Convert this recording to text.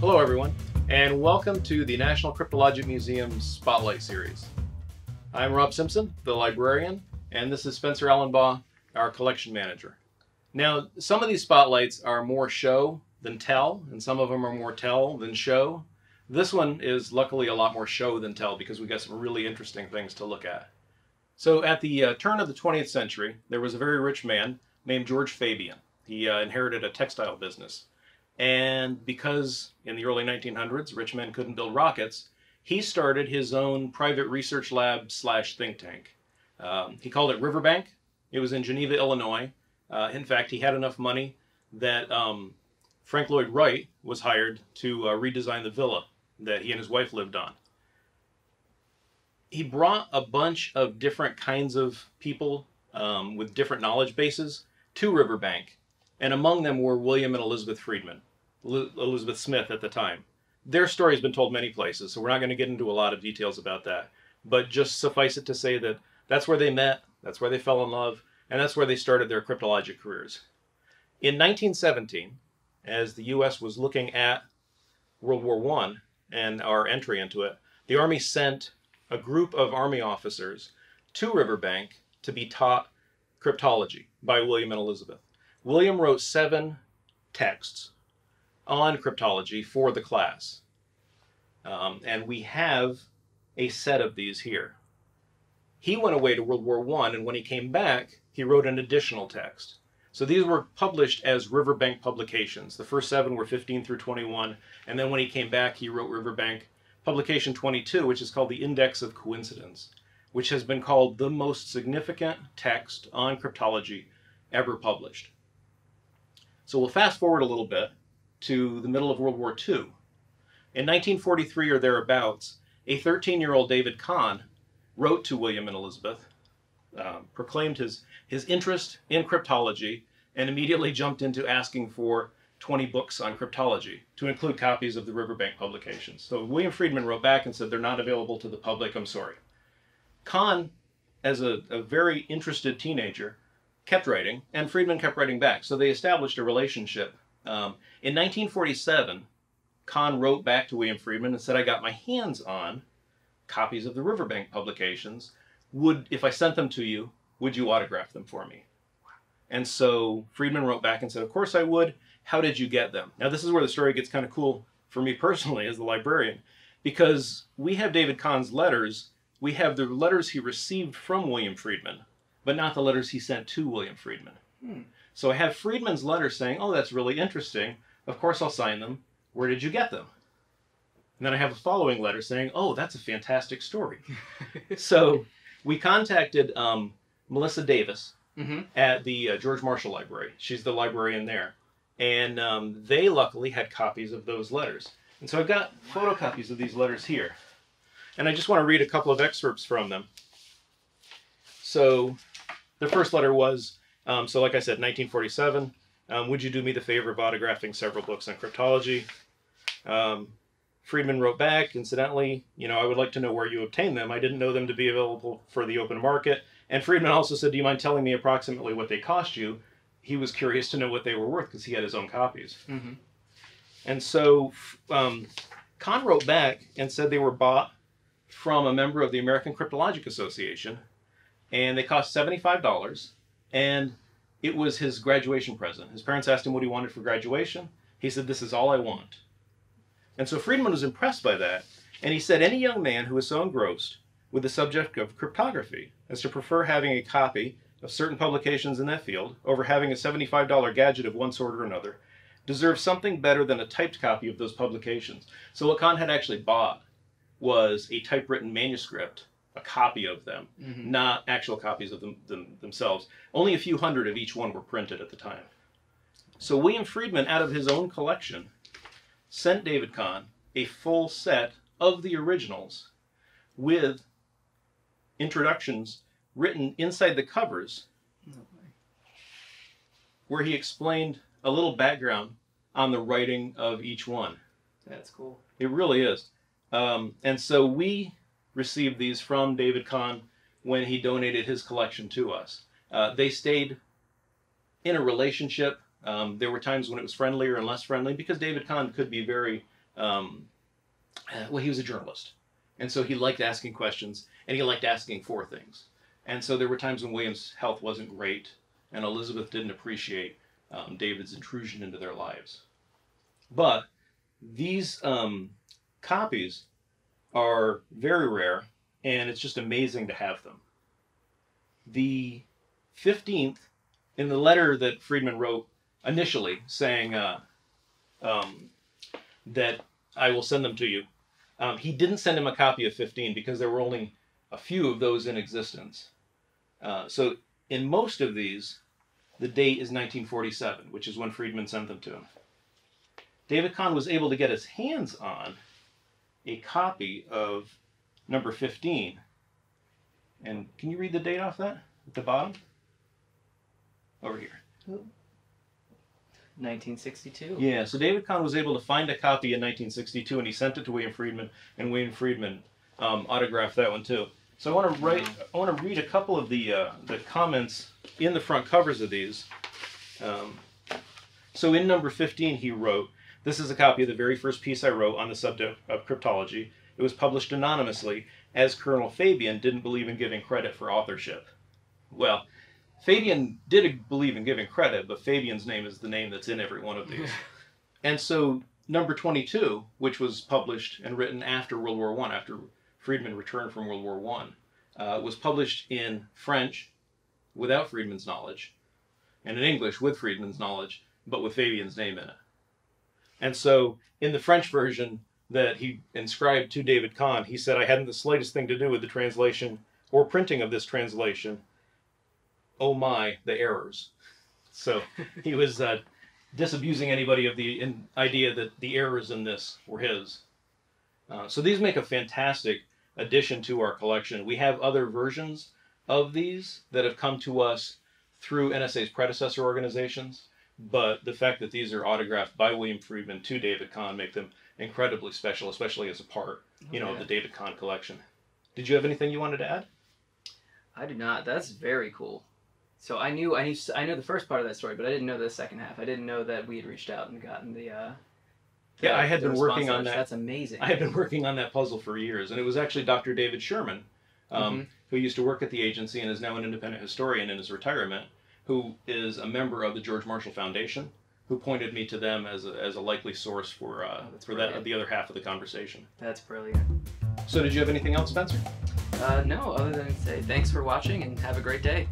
Hello everyone, and welcome to the National Cryptologic Museum's Spotlight Series. I'm Rob Simpson, the librarian, and this is Spencer Allenbaugh, our collection manager. Now, some of these spotlights are more show than tell, and some of them are more tell than show. This one is luckily a lot more show than tell because we got some really interesting things to look at. So at the turn of the 20th century, there was a very rich man named George Fabian. He inherited a textile business. And because in the early 1900s, rich men couldn't build rockets, he started his own private research lab / think tank. He called it Riverbank. It was in Geneva, Illinois. In fact, he had enough money that Frank Lloyd Wright was hired to redesign the villa that he and his wife lived on. He brought a bunch of different kinds of people with different knowledge bases to Riverbank, and among them were William and Elizebeth Friedman, Elizabeth Smith at the time. Their story has been told many places, so we're not going to get into a lot of details about that, but just suffice it to say that that's where they met, that's where they fell in love, and that's where they started their cryptologic careers. In 1917, as the U.S. was looking at World War I and our entry into it, the Army sent a group of Army officers to Riverbank to be taught cryptology by William and Elizabeth. William wrote 7 texts on cryptology for the class. And we have a set of these here. He went away to World War I, and when he came back, he wrote an additional text. So these were published as Riverbank publications. The first 7 were 15 through 21, and then when he came back, he wrote Riverbank Publication 22, which is called the Index of Coincidence, which has been called the most significant text on cryptology ever published. So we'll fast forward a little bit to the middle of World War II. In 1943 or thereabouts, a 13-year-old David Kahn wrote to William and Elizabeth, proclaimed his interest in cryptology, and immediately jumped into asking for 20 books on cryptology, to include copies of the Riverbank publications. So William Friedman wrote back and said, they're not available to the public, I'm sorry. Kahn, as a very interested teenager, kept writing, and Friedman kept writing back. So they established a relationship. In 1947, Kahn wrote back to William Friedman and said, I got my hands on copies of the Riverbank publications. If I sent them to you, would you autograph them for me? And so Friedman wrote back and said, of course I would. How did you get them? Now this is where the story gets kind of cool for me personally as the librarian, because we have David Kahn's letters. We have the letters he received from William Friedman, but not the letters he sent to William Friedman. So I have Friedman's letter saying, oh, that's really interesting. Of course I'll sign them. Where did you get them? And then I have a following letter saying, oh, that's a fantastic story. So we contacted Melissa Davis at the George Marshall Library. She's the librarian there. And they luckily had copies of those letters. And so I've got photocopies of these letters here. And I just want to read a couple of excerpts from them. So the first letter was, so like I said, 1947, would you do me the favor of autographing several books on cryptology? Friedman wrote back, incidentally, I would like to know where you obtained them. I didn't know them to be available for the open market. And Friedman also said, do you mind telling me approximately what they cost you? He was curious to know what they were worth because he had his own copies. And so Kahn wrote back and said they were bought from a member of the American Cryptologic Association, and they cost $75, and it was his graduation present. His parents asked him what he wanted for graduation. He said, this is all I want. And so Friedman was impressed by that, and he said, any young man who is so engrossed with the subject of cryptography as to prefer having a copy of certain publications in that field over having a $75 gadget of one sort or another deserves something better than a typed copy of those publications. So what Kahn had actually bought was a typewritten manuscript, a copy of them, not actual copies of them themselves. Only a few hundred of each one were printed at the time. So William Friedman, out of his own collection, sent David Kahn a full set of the originals with introductions written inside the covers, where he explained a little background on the writing of each one. That's cool. It really is. And so we received these from David Kahn when he donated his collection to us. They stayed in a relationship. There were times when it was friendlier and less friendly because David Kahn could be very well, he was a journalist. And so he liked asking questions, and he liked asking for things. And so there were times when William's health wasn't great, and Elizabeth didn't appreciate David's intrusion into their lives. But these copies are very rare, and it's just amazing to have them. The 15th, in the letter that Friedman wrote initially, saying that I will send them to you, he didn't send him a copy of 15 because there were only a few of those in existence. So in most of these, the date is 1947, which is when Friedman sent them to him. David Kahn was able to get his hands on a copy of number 15. And can you read the date off that at the bottom? Over here. 1962. Yeah, so David Kahn was able to find a copy in 1962, and he sent it to William Friedman, and William Friedman autographed that one too. So I want to read a couple of the comments in the front covers of these. So in number 15, he wrote, "This is a copy of the very first piece I wrote on the subject of cryptology. It was published anonymously, as Colonel Fabian didn't believe in giving credit for authorship." Well, Fabian did believe in giving credit, but Fabian's name is the name that's in every one of these. And so number 22, which was published and written after World War I, after Friedman returned from World War I, was published in French without Friedman's knowledge, and in English with Friedman's knowledge, but with Fabian's name in it. And so in the French version that he inscribed to David Kahn, he said, "I hadn't the slightest thing to do with the translation or printing of this translation. Oh my, the errors." So he was disabusing anybody of the idea that the errors in this were his. So these make a fantastic addition to our collection. We have other versions of these that have come to us through NSA's predecessor organizations, but the fact that these are autographed by William Friedman to David Kahn make them incredibly special, especially as a part, of the David Kahn collection. Did you have anything you wanted to add? I do not. That's very cool. So I know the first part of that story, but I didn't know the second half. I didn't know that we had reached out and gotten the yeah, I had been working on that. That's amazing. I had been working on that puzzle for years, and it was actually Dr. David Sherman, who used to work at the agency and is now an independent historian in his retirement, who is a member of the George Marshall Foundation, who pointed me to them as a likely source for the other half of the conversation. That's brilliant. So did you have anything else, Spencer? No, other than say thanks for watching and have a great day.